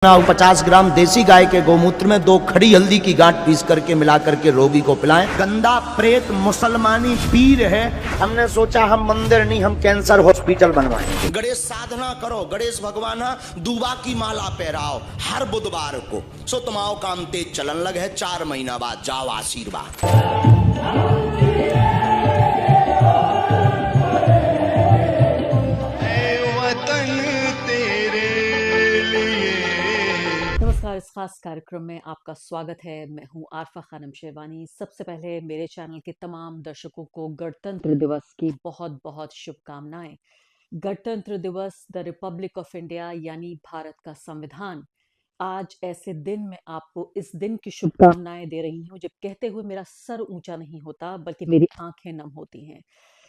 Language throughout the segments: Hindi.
50 ग्राम देसी गाय के गौमूत्र में 2 खड़ी हल्दी की गांठ पीस करके मिला करके रोगी को पिलाएं। गंदा प्रेत मुसलमानी पीर है। हमने सोचा हम मंदिर नहीं, हम कैंसर हॉस्पिटल बनवाएंगे। गणेश साधना करो, गणेश भगवान दूबा की माला पहराओ हर बुधवार को, सो तुम्हारो काम तेज चलन लग है। 4 महीना बाद जाओ आशीर्वाद। नमस्कार, इस खास कार्यक्रम में आपका स्वागत है। मैं हूं आरफा खानम शेरवानी। सबसे पहले मेरे चैनल के तमाम दर्शकों को गणतंत्र दिवस की बहुत बहुत शुभकामनाएं। गणतंत्र दिवस, द रिपब्लिक ऑफ इंडिया यानी भारत का संविधान। आज ऐसे दिन मैं आपको इस दिन की शुभकामनाएं दे रही हूं जब कहते हुए मेरा सर ऊंचा नहीं होता बल्कि मेरी आंखें नम होती हैं।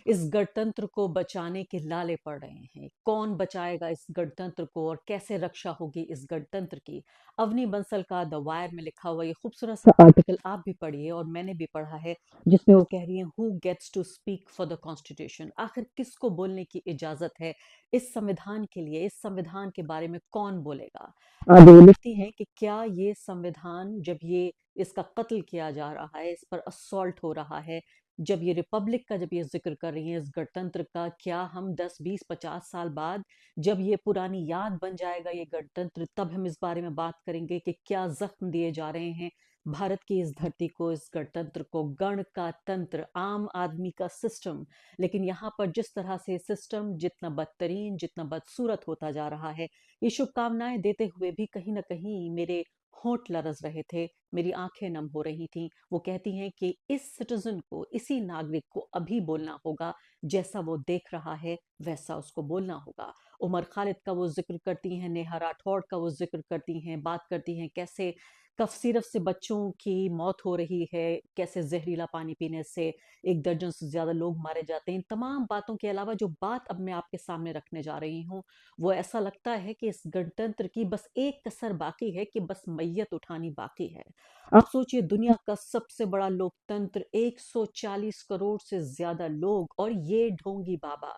इस गणतंत्र को बचाने के लाले पड़ रहे हैं। कौन बचाएगा इस गणतंत्र को और कैसे रक्षा होगी इस गणतंत्र की? अवनी बंसल का द वायर में लिखा हुआ ये खूबसूरत सा आर्टिकल आप भी पढ़िए और मैंने भी पढ़ा है, जिसमें वो कह रही हैं who gets to speak for the constitution. आखिर किसको बोलने की इजाजत है इस संविधान के लिए? इस संविधान के बारे में कौन बोलेगा? आगे वो लिखती हैं कि क्या ये संविधान, जब ये इसका कत्ल किया जा रहा है, इस पर असॉल्ट हो रहा है, जब ये रिपब्लिक का, जब ये जिक्र कर रही हैं इस गणतंत्र का, क्या हम 10, 20, 50 साल बाद जब ये पुरानी याद बन जाएगा ये गणतंत्र, तब हम इस बारे में बात करेंगे कि क्या जख्म दिए जा रहे हैं भारत की इस धरती को, इस गणतंत्र को? गण का तंत्र, आम आदमी का सिस्टम। लेकिन यहाँ पर जिस तरह से सिस्टम जितना बदतरीन, जितना बदसूरत होता जा रहा है, ये शुभकामनाएं देते हुए भी कहीं ना कहीं मेरे होंठ लरज रहे थे, मेरी आंखें नम हो रही थीं। वो कहती हैं कि इस सिटीजन को, इसी नागरिक को अभी बोलना होगा, जैसा वो देख रहा है वैसा उसको बोलना होगा। उमर खालिद का वो जिक्र करती हैं, नेहा राठौड़ का वो जिक्र करती हैं, बात करती हैं कैसे कफ सिरप से बच्चों की मौत हो रही है, कैसे जहरीला पानी पीने से 1 दर्जन से ज्यादा लोग मारे जाते हैं। इन तमाम बातों के अलावा जो बात अब मैं आपके सामने रखने जा रही हूँ, वो ऐसा लगता है कि इस गणतंत्र की बस एक कसर बाकी है, कि बस मैयत उठानी बाकी है। आप सोचिए, दुनिया का सबसे बड़ा लोकतंत्र, 140 करोड़ से ज्यादा लोग, और ये ढोंगी बाबा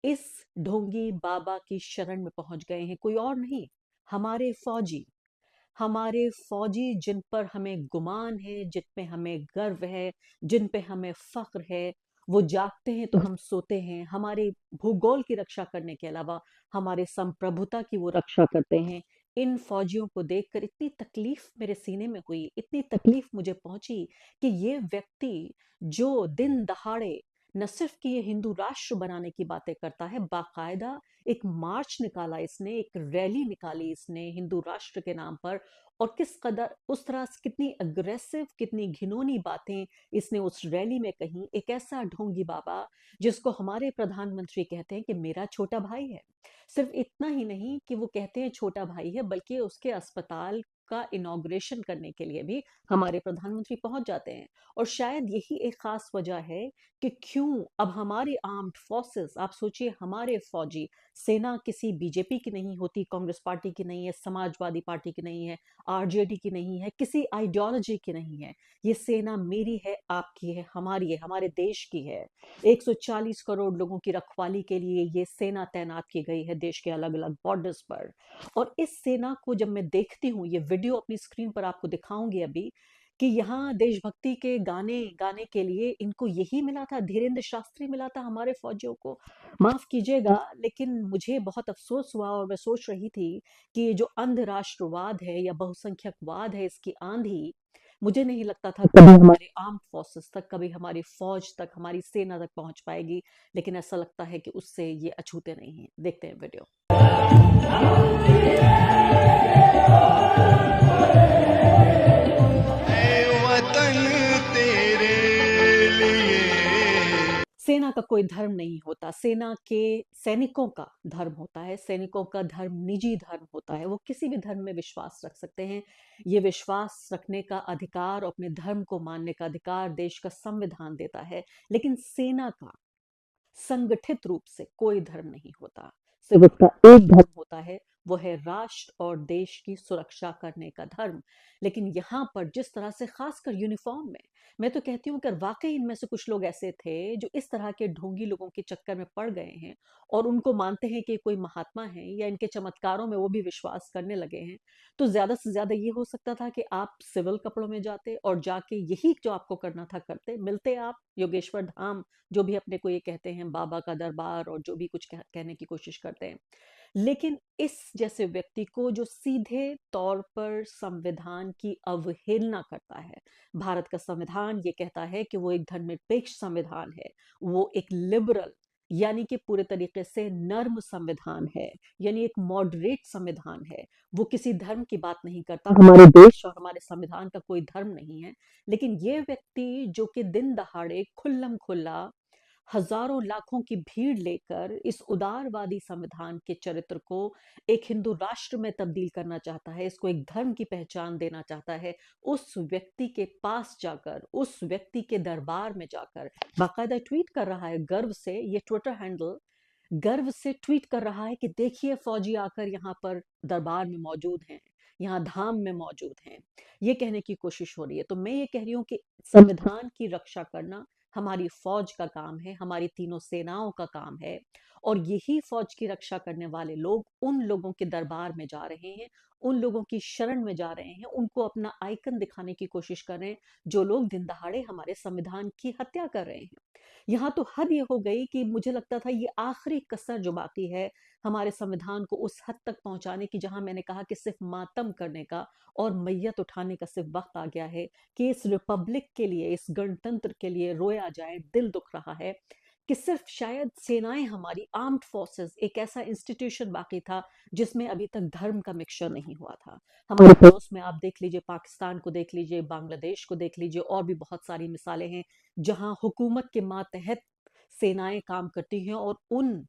इस ढोंगी बाबा की शरण में पहुंच गए हैं। कोई और नहीं, हमारे फौजी। हमारे फौजी जिन पर हमें गुमान है, जिन पे हमें गर्व है, जिन पे हमें फख्र है, वो जागते हैं तो हम सोते हैं। हमारे भूगोल की रक्षा करने के अलावा हमारे संप्रभुता की वो रक्षा करते हैं। इन फौजियों को देखकर इतनी तकलीफ मेरे सीने में हुई, इतनी तकलीफ मुझे पहुंची कि ये व्यक्ति जो दिन दहाड़े न सिर्फ कि ये हिंदू राष्ट्र बनाने की बातें करता है, बाकायदा एक मार्च निकाला इसने, एक रैली निकाली इसने हिंदू राष्ट्र के नाम पर, और किस कदर उस तरह से कितनी अग्रेसिव, कितनी घिनौनी बातें इसने उस रैली में कही। एक ऐसा ढोंगी बाबा जिसको हमारे प्रधानमंत्री कहते हैं कि मेरा छोटा भाई है। सिर्फ इतना ही नहीं कि वो कहते हैं छोटा भाई है, बल्कि उसके अस्पताल का इनॉग्रेशन करने के लिए भी हमारे प्रधानमंत्री पहुंच जाते हैं। और शायद यही एक खास वजह है कि क्यों अब हमारे आर्म्ड फोर्सेस, आप सोचिए, हमारे फौजी, सेना किसी बीजेपी की नहीं होती, कांग्रेस पार्टी की नहीं है, समाजवादी पार्टी की नहीं है, आरजेडी की नहीं है, किसी आइडियोलॉजी की नहीं है। ये सेना मेरी है, आपकी है, हमारी है, हमारे देश की है। 140 करोड़ लोगों की रखवाली के लिए ये सेना तैनात की गई है देश के अलग अलग बॉर्डर्स पर। और इस सेना को जब मैं देखती हूँ, ये वीडियो अपनी स्क्रीन पर आपको दिखाऊंगी अभी, कि यहाँ देशभक्ति के गाने गाने के लिए इनको यही मिला था, धीरेन्द्र शास्त्री मिला था हमारे फौजियों को। माफ कीजिएगा, लेकिन मुझे बहुत अफसोस हुआ, और मैं सोच रही थी कि ये जो अंध राष्ट्रवाद है या बहुसंख्यकवाद है, इसकी आंधी, मुझे नहीं लगता था कभी हमारे आर्म्ड फोर्सेस तक, कभी हमारी फौज तक, हमारी सेना तक पहुंच पाएगी। लेकिन ऐसा लगता है कि उससे ये अछूते नहीं हैं। देखते हैं वीडियो। सेना का कोई धर्म नहीं होता, सेना के सैनिकों का धर्म होता है। सैनिकों का धर्म निजी धर्म होता है, वो किसी भी धर्म में विश्वास रख सकते हैं। ये विश्वास रखने का अधिकार, अपने धर्म को मानने का अधिकार देश का संविधान देता है। लेकिन सेना का संगठित रूप से कोई धर्म नहीं होता, सिर्फ उसका एक धर्म होता है, वो है राष्ट्र और देश की सुरक्षा करने का धर्म। लेकिन यहाँ पर जिस तरह से खासकर यूनिफॉर्म में, मैं तो कहती हूँ कि वाकई इनमें से कुछ लोग ऐसे थे जो इस तरह के ढोंगी लोगों के चक्कर में पड़ गए हैं और उनको मानते हैं कि कोई महात्मा है या इनके चमत्कारों में वो भी विश्वास करने लगे हैं। तो ज्यादा से ज्यादा ये हो सकता था कि आप सिविल कपड़ों में जाते और जाके यही जो आपको करना था करते, मिलते आप योगेश्वर धाम, जो भी अपने को ये कहते हैं, बाबा का दरबार और जो भी कुछ कहने की कोशिश करते हैं। लेकिन इस जैसे व्यक्ति को जो सीधे तौर पर संविधान की अवहेलना करता है, भारत का संविधान ये कहता है कि वो एक धर्मनिरपेक्ष संविधान है, वो एक लिबरल यानी कि पूरे तरीके से नर्म संविधान है, यानी एक मॉडरेट संविधान है। वो किसी धर्म की बात नहीं करता, हमारे देश और हमारे संविधान का कोई धर्म नहीं है। लेकिन ये व्यक्ति जो कि दिन दहाड़े खुल्लम खुल्ला हजारों लाखों की भीड़ लेकर इस उदारवादी संविधान के चरित्र को एक हिंदू राष्ट्र में तब्दील करना चाहता है, इसको एक धर्म की पहचान देना चाहता है, उस व्यक्ति के पास जाकर, उस व्यक्ति के दरबार में जाकर बाकायदा ट्वीट कर रहा है गर्व से, ये ट्विटर हैंडल गर्व से ट्वीट कर रहा है कि देखिए फौजी आकर यहाँ पर दरबार में मौजूद हैं, यहाँ धाम में मौजूद हैं। ये कहने की कोशिश हो रही है। तो मैं ये कह रही हूँ कि संविधान की रक्षा करना हमारी फौज का काम है, हमारी तीनों सेनाओं का काम है। और यही फौज की रक्षा करने वाले लोग उन लोगों के दरबार में जा रहे हैं, उन लोगों की शरण में जा रहे हैं, उनको अपना आइकन दिखाने की कोशिश कर रहे हैं, जो लोग दिन दहाड़े हमारे संविधान की हत्या कर रहे हैं। यहाँ तो हद ये हो गई कि मुझे लगता था ये आखिरी कसर जो बाकी है हमारे संविधान को उस हद तक पहुंचाने की, जहां मैंने कहा कि सिर्फ मातम करने का और मैयत उठाने का सिर्फ वक्त आ गया है कि इस रिपब्लिक के लिए, इस गणतंत्र के लिए रोया जाए। दिल दुख रहा है कि सिर्फ शायद सेनाएं, हमारी आर्म्ड फोर्सेस एक ऐसा इंस्टीट्यूशन बाकी था जिसमें अभी तक धर्म का मिक्सचर नहीं हुआ था। हमारे पड़ोस में आप देख लीजिए, पाकिस्तान को देख लीजिए, बांग्लादेश को देख लीजिए, और भी बहुत सारी मिसालें हैं जहां हुकूमत के मातहत सेनाएं काम करती हैं और उन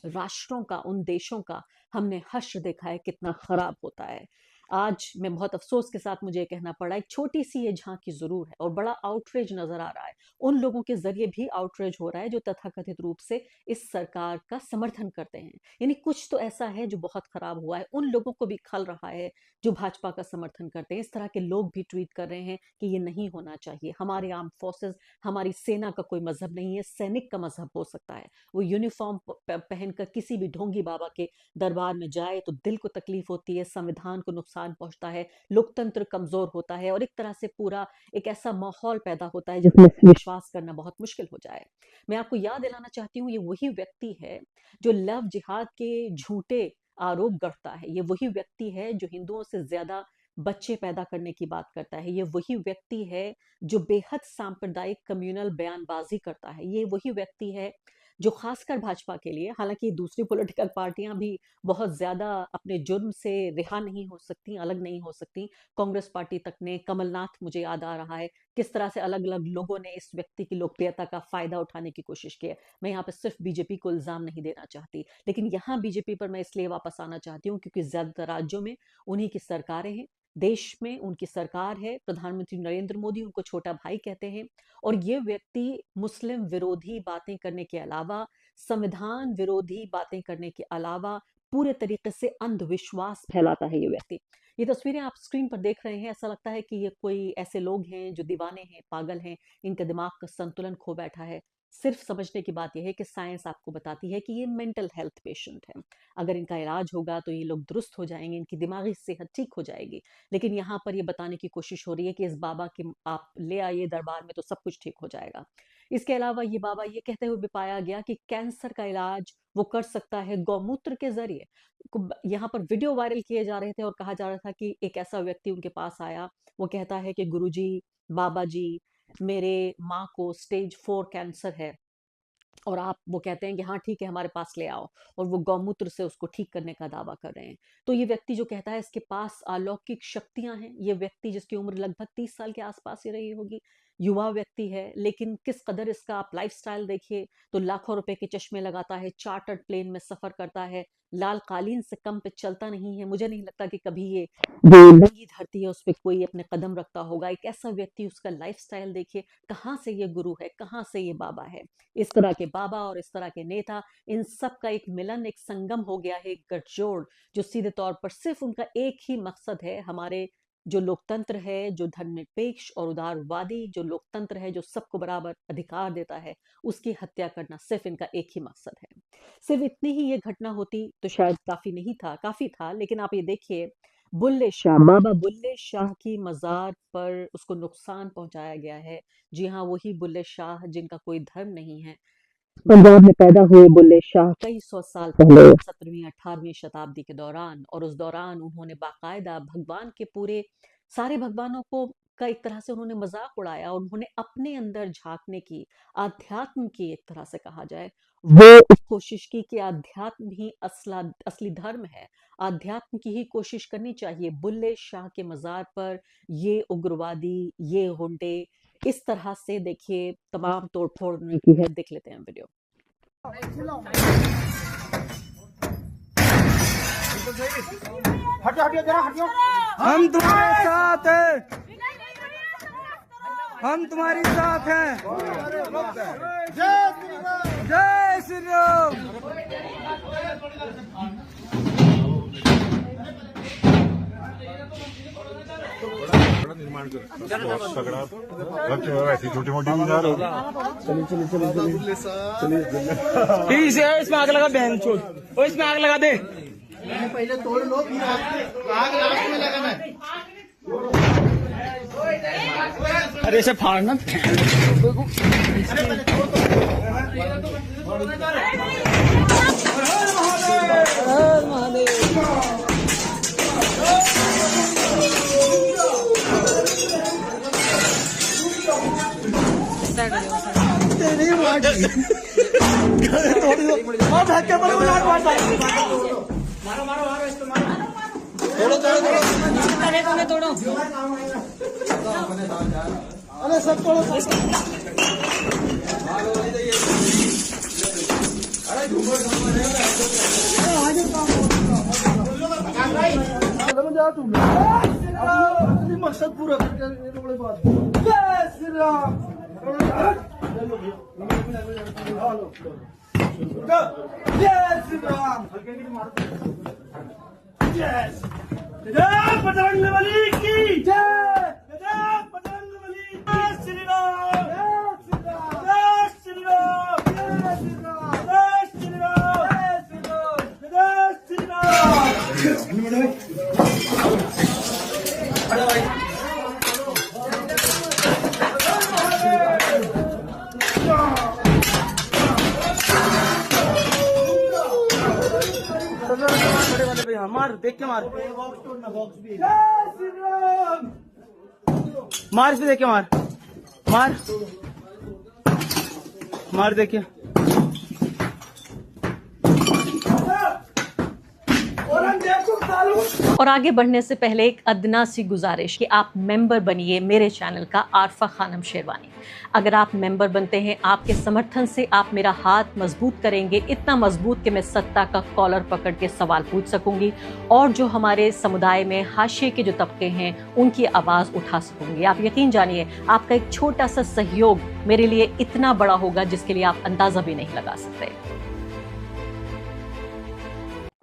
राष्ट्रों का, उन देशों का हमने हश्र देखा है कितना खराब होता है। आज मैं बहुत अफसोस के साथ मुझे कहना पड़ा, एक छोटी सी ये झांकी जरूर है और बड़ा आउटरीच नजर आ रहा है, उन लोगों के जरिए भी आउटरीच हो रहा है जो तथाकथित रूप से इस सरकार का समर्थन करते हैं। यानी कुछ तो ऐसा है जो बहुत खराब हुआ है, उन लोगों को भी खल रहा है जो भाजपा का समर्थन करते हैं। इस तरह के लोग भी ट्वीट कर रहे हैं कि ये नहीं होना चाहिए। हमारे आर्म फोर्सेस, हमारी सेना का कोई मजहब नहीं है, सैनिक का मजहब हो सकता है। वो यूनिफॉर्म पहनकर किसी भी ढोंगी बाबा के दरबार में जाए तो दिल को तकलीफ होती है, संविधान को नुकसान पहुंचता है, लोकतंत्र कमजोर होता है और एक तरह से पूरा एक ऐसा माहौल पैदा होता है जिसमें विश्वास करना बहुत मुश्किल हो जाए। मैं आपको याद दिलाना चाहती हूँ, ये वही व्यक्ति है जो लव जिहाद के झूठे आरोप गढ़ता है, ये वही व्यक्ति है जो हिंदुओं से ज्यादा बच्चे पैदा करने की बात करता है, ये वही व्यक्ति है जो बेहद सांप्रदायिक कम्युनल बयानबाजी करता है, ये वही व्यक्ति है जो खासकर भाजपा के लिए, हालांकि दूसरी पॉलिटिकल पार्टियां भी बहुत ज्यादा अपने जुर्म से रिहा नहीं हो सकती, अलग नहीं हो सकती। कांग्रेस पार्टी तक ने, कमलनाथ मुझे याद आ रहा है किस तरह से अलग अलग लोगों ने इस व्यक्ति की लोकप्रियता का फायदा उठाने की कोशिश की है। मैं यहाँ पे सिर्फ बीजेपी को इल्जाम नहीं देना चाहती, लेकिन यहाँ बीजेपी पर मैं इसलिए वापस आना चाहती हूँ क्योंकि ज्यादातर राज्यों में उन्हीं की सरकारें हैं, देश में उनकी सरकार है, प्रधानमंत्री नरेंद्र मोदी उनको छोटा भाई कहते हैं। और ये व्यक्ति मुस्लिम विरोधी बातें करने के अलावा, संविधान विरोधी बातें करने के अलावा पूरे तरीके से अंधविश्वास फैलाता है ये व्यक्ति। ये तस्वीरें आप स्क्रीन पर देख रहे हैं, ऐसा लगता है कि ये कोई ऐसे लोग हैं जो दीवाने हैं, पागल हैं, इनका दिमाग का संतुलन खो बैठा है। सिर्फ समझने की बात यह है कि साइंस आपको बताती है कि ये मेंटल हेल्थ पेशेंट है, अगर इनका इलाज होगा तो ये लोग दुरुस्त हो जाएंगे, इनकी दिमागी सेहत ठीक हो जाएगी। लेकिन यहाँ पर ये बताने की कोशिश हो रही है कि इस बाबा के आप ले आइए दरबार में तो सब कुछ ठीक हो जाएगा। इसके अलावा ये बाबा ये कहते हुए भी पाया गया कि कैंसर का इलाज वो कर सकता है गौमूत्र के जरिए। यहाँ पर वीडियो वायरल किए जा रहे थे और कहा जा रहा था कि एक ऐसा व्यक्ति उनके पास आया, वो कहता है कि गुरुजी, बाबा जी, मेरे माँ को स्टेज 4 कैंसर है और आप, वो कहते हैं कि हाँ ठीक है हमारे पास ले आओ, और वो गौमूत्र से उसको ठीक करने का दावा कर रहे हैं। तो ये व्यक्ति जो कहता है इसके पास अलौकिक शक्तियां हैं, ये व्यक्ति जिसकी उम्र लगभग 30 साल के आसपास ही रही होगी, युवा व्यक्ति है, लेकिन किस कदर इसका आप लाइफस्टाइल देखिए तो लाखों रुपए के चश्मे लगाता है, चार्टर्ड प्लेन में सफर करता है, लाल कालीन से कम पे चलता नहीं है। मुझे नहीं लगता कि कभी ये जो नंगी धरती है उस पे कोई अपने कदम रखता होगा। एक ऐसा व्यक्ति, उसका लाइफस्टाइल देखिए, कहाँ से ये गुरु है, कहाँ से ये बाबा है। इस तरह के बाबा और इस तरह के नेता, इन सब का एक मिलन, एक संगम हो गया है, एक गठजोड़, जो सीधे तौर पर सिर्फ उनका एक ही मकसद है, हमारे जो लोकतंत्र है, जो धर्मनिरपेक्ष और उदारवादी जो लोकतंत्र है, जो सबको बराबर अधिकार देता है, उसकी हत्या करना सिर्फ इनका एक ही मकसद है। सिर्फ इतनी ही ये घटना होती तो शायद काफी नहीं था, काफी था, लेकिन आप ये देखिए, बुल्ले शाह, बाबा बुल्ले शाह की मजार पर उसको नुकसान पहुंचाया गया है। जी हाँ, वही बुल्ले शाह जिनका कोई धर्म नहीं है। पंजाब में पैदा हुए बुल्ले शाह कई सौ साल पहले 17वीं-18वीं शताब्दी के दौरान, और उस दौरान उन्होंने बाकायदा भगवान के पूरे सारे भगवानों को का एक तरह से उन्होंने मजाक उड़ाया, और उन्होंने अपने अंदर झांकने की, आध्यात्म की, एक तरह से कहा जाए, वो इस कोशिश की कि आध्यात्म ही असली धर्म है, आध्यात्म की ही कोशिश करनी चाहिए। बुल्ले शाह के मजार पर ये उग्रवादी, ये गुंडे इस तरह से देखिए तमाम तोड़फोड़ उन्होंने की है। देख लेते हैं वीडियो। हटियो हटियो जरा हटियो। हम तुम्हारे साथ हैं, हम तुम्हारी साथ हैं। जय श्री राम। निर्माण कर सगड़ा ऐसी छोटी मोटी मीनार होगी। ठीक है, इसमें आग लगा, बहन चोद, और इसमें आग लगा दे। पहले तोड़ लो, फिर आग लास्ट में लगाना है। अरे इसे फाड़ना। अरे सब तोड़ो। मकसद पूरा करके जय श्री राम। जय श्री राम। जय बजरंगबली की जय। जय बजरंगबली। जय श्री राम। जय श्री राम। जय श्री राम। जय श्री राम। जय श्री राम। जय श्री राम। मार, देख के मार। जय श्री राम। मार, इसे देख के मार, मार, मार, देखिए। और आगे बढ़ने से पहले एक अदना सी गुजारिश कि आप मेंबर बनिए मेरे चैनल का आरफा खानम शेरवानी। अगर आप मेंबर बनते हैं, आपके समर्थन से आप मेरा हाथ मजबूत करेंगे, इतना मजबूत कि मैं सत्ता का कॉलर पकड़ के सवाल पूछ सकूंगी, और जो हमारे समुदाय में हाशिए के जो तबके हैं उनकी आवाज़ उठा सकूंगी। आप यकीन जानिए, आपका एक छोटा सा सहयोग मेरे लिए इतना बड़ा होगा जिसके लिए आप अंदाजा भी नहीं लगा सकते।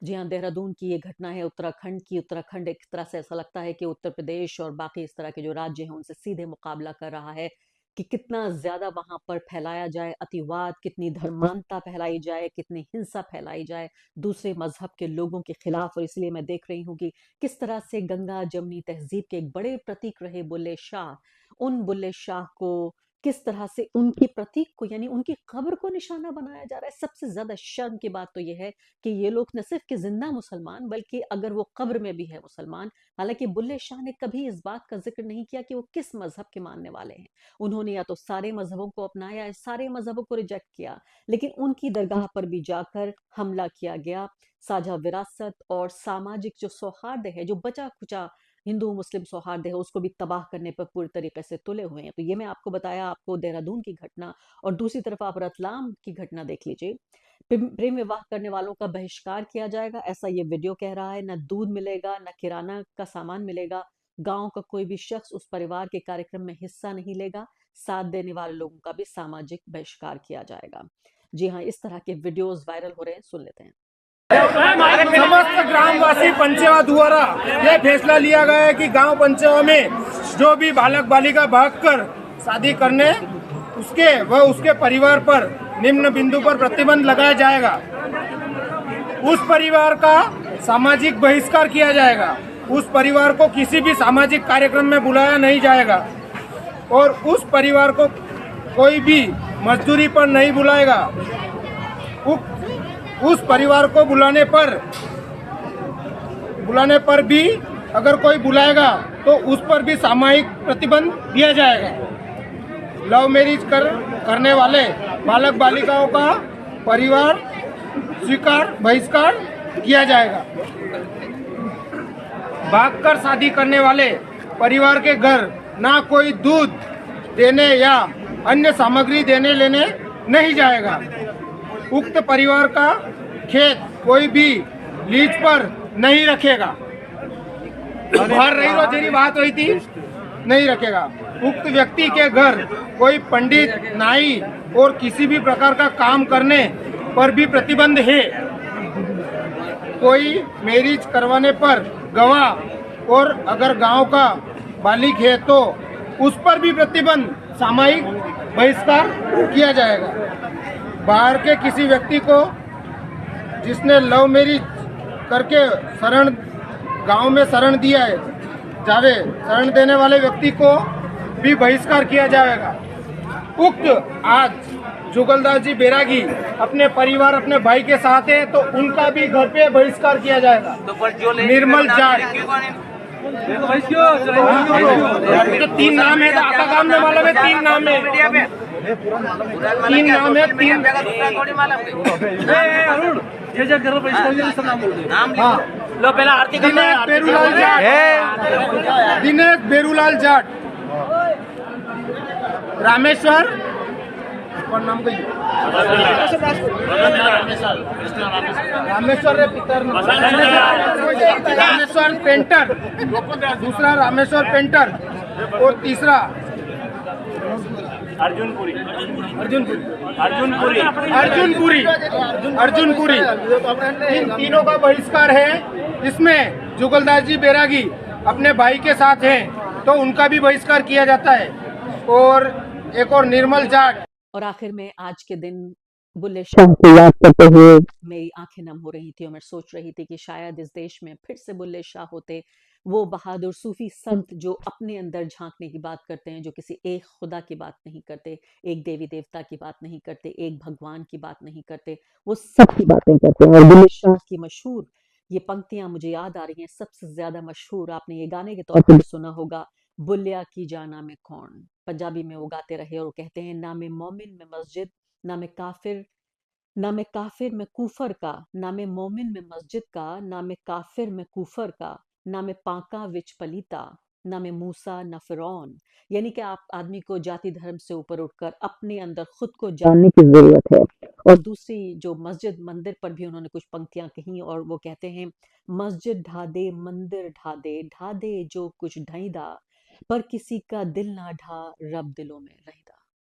जी हाँ, देहरादून की ये घटना है, उत्तराखंड की। उत्तराखंड एक तरह से ऐसा लगता है कि उत्तर प्रदेश और बाकी इस तरह के जो राज्य हैं उनसे सीधे मुकाबला कर रहा है कि कितना ज्यादा वहां पर फैलाया जाए अतिवाद, कितनी धर्मांधता फैलाई जाए, कितनी हिंसा फैलाई जाए दूसरे मजहब के लोगों के खिलाफ। और इसलिए मैं देख रही हूँ कि किस तरह से गंगा जमनी तहजीब के एक बड़े प्रतीक रहे बुल्ले शाह, उन बुल्ले शाह को किस तरह से उनके प्रतीक को, यानी उनकी कब्र को निशाना बनाया जा रहा है। सबसे ज्यादा शर्म की बात तो यह है कि ये लोग न सिर्फ कि जिंदा मुसलमान, बल्कि अगर वो कब्र में भी है मुसलमान। हालांकि बुल्ले शाह ने कभी इस बात का जिक्र नहीं किया कि वो किस मजहब के मानने वाले हैं। उन्होंने या तो सारे मजहबों को अपनाया या सारे मजहबों को रिजेक्ट किया, लेकिन उनकी दरगाह पर भी जाकर हमला किया गया। साझा विरासत और सामाजिक जो सौहार्द है, जो बचा-खुचा हिंदू मुस्लिम सौहार्द है, उसको भी तबाह करने पर पूरी तरीके से तुले हुए हैं। तो ये मैं आपको बताया, आपको देहरादून की घटना, और दूसरी तरफ आप रतलाम की घटना देख लीजिए। प्रेम विवाह करने वालों का बहिष्कार किया जाएगा, ऐसा ये वीडियो कह रहा है। न दूध मिलेगा, न किराना का सामान मिलेगा। गांव का कोई भी शख्स उस परिवार के कार्यक्रम में हिस्सा नहीं लेगा। साथ देने वाले लोगों का भी सामाजिक बहिष्कार किया जाएगा। जी हाँ, इस तरह के वीडियोस वायरल हो रहे हैं, सुन लेते हैं। समस्त ग्रामवासी पंचेवा द्वारा यह फैसला लिया गया है कि गांव पंचेवा में जो भी बालक बालिका भागकर शादी करने उसके परिवार पर निम्न बिंदु पर प्रतिबंध लगाया जाएगा। उस परिवार का सामाजिक बहिष्कार किया जाएगा। उस परिवार को किसी भी सामाजिक कार्यक्रम में बुलाया नहीं जाएगा और उस परिवार को कोई भी मजदूरी पर नहीं बुलाएगा। उस परिवार को बुलाने पर भी अगर कोई बुलाएगा तो उस पर भी सामूहिक प्रतिबंध दिया जाएगा। लव मैरिज करने वाले बालक बालिकाओं का परिवार बहिष्कार किया जाएगा। भागकर शादी करने वाले परिवार के घर ना कोई दूध देने या अन्य सामग्री देने लेने नहीं जाएगा। उक्त परिवार का खेत कोई भी लीज पर नहीं रखेगा। बाहर रही रोजेरी बात हुई थी, नहीं रखेगा। उक्त व्यक्ति के घर कोई पंडित, नाई और किसी भी प्रकार का काम करने पर भी प्रतिबंध है। कोई मैरिज करवाने पर गवाह और अगर गांव का बालिक है तो उस पर भी प्रतिबंध सामूहिक बहिष्कार किया जाएगा। बाहर के किसी व्यक्ति को जिसने लव मैरिज करके गांव में शरण दिया है शरण देने वाले व्यक्ति को भी बहिष्कार किया जाएगा। उक्त आज जुगलदास जी बैरागी अपने परिवार अपने भाई के साथ है तो उनका भी घर पे बहिष्कार किया जाएगा। निर्मल जाट तो 3 नाम है, आपका काम में मालूम है, 3 नाम है, 3 नाम है, 3 लो पहला आरती करना है। दिनेश बेरूलाल जाट, रामेश्वर नाम रामेश्वर रामेश्वर पेंटर, दूसरा रामेश्वर पेंटर और तीसरा अर्जुनपुरी। इन तीनों का बहिष्कार है। इसमें जुगलदास जी बैरागी अपने भाई के साथ हैं तो उनका भी बहिष्कार किया जाता है। और एक और निर्मल जाट। और आखिर में आज के दिन बुल्ले शाह को याद करते हुए मेरी आंखें नम हो रही थी और मैं सोच रही थी कि शायद इस देश में फिर से बुल्ले शाह होते, वो बहादुर सूफी संत जो अपने अंदर झांकने की बात करते हैं, जो किसी एक खुदा की बात नहीं करते, एक देवी देवता की बात नहीं करते, एक भगवान की बात नहीं करते, वो सबकी बातें करते हैं। और बुल्ले शाह की मशहूर ये पंक्तियां मुझे याद आ रही हैं। सबसे ज्यादा मशहूर आपने ये गाने के तौर पर सुना होगा, बुल्लिया की जाना में कौन। पंजाबी में वो गाते रहे और वो कहते हैं, ना में मोमिन में मस्जिद, ना में काफिर में कूफर का, ना में मोमिन में मस्जिद का, ना में काफिर में कूफर का, ना में पाका विच पलीता, ना में मूसा न फिरौन। यानी कि आप आदमी को जाति धर्म से ऊपर उठकर अपने अंदर खुद को जानने की जरूरत है। और दूसरी जो मस्जिद मंदिर पर भी उन्होंने कुछ पंक्तियां कही और वो कहते हैं, मस्जिद ढा दे मंदिर ढा दे जो कुछ ढईदा, पर किसी का दिल ना ढा रब दिलों में रहदा।